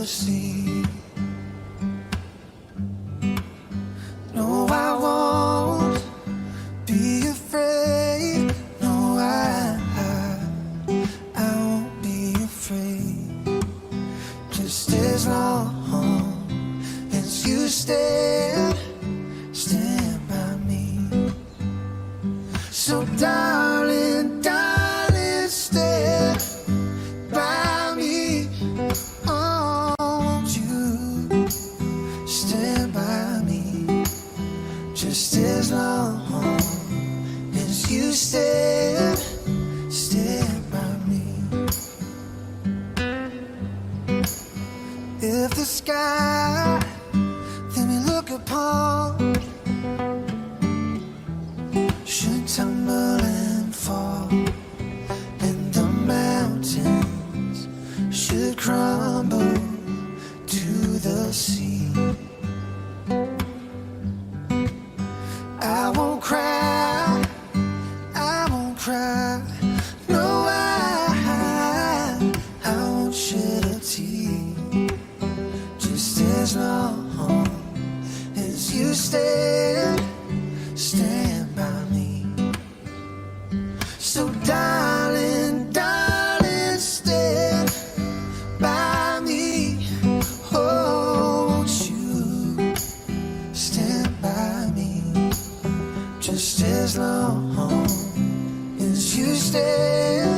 the sea. No, I won't be afraid. No, I won't be afraid. Just as long as you stand by me. So darling, darling, stand by me. Oh, won't you stand by me? Just as long as you stand by me. If the sky that we look upon should tumble and fall, and the mountains should crumble to the sea, I won't cry, I won't cry. No, I won't shed a tear. Just as long as you stand by me. So darling, darling, stand by me. Oh, won't you stand by me? Just as long as you stand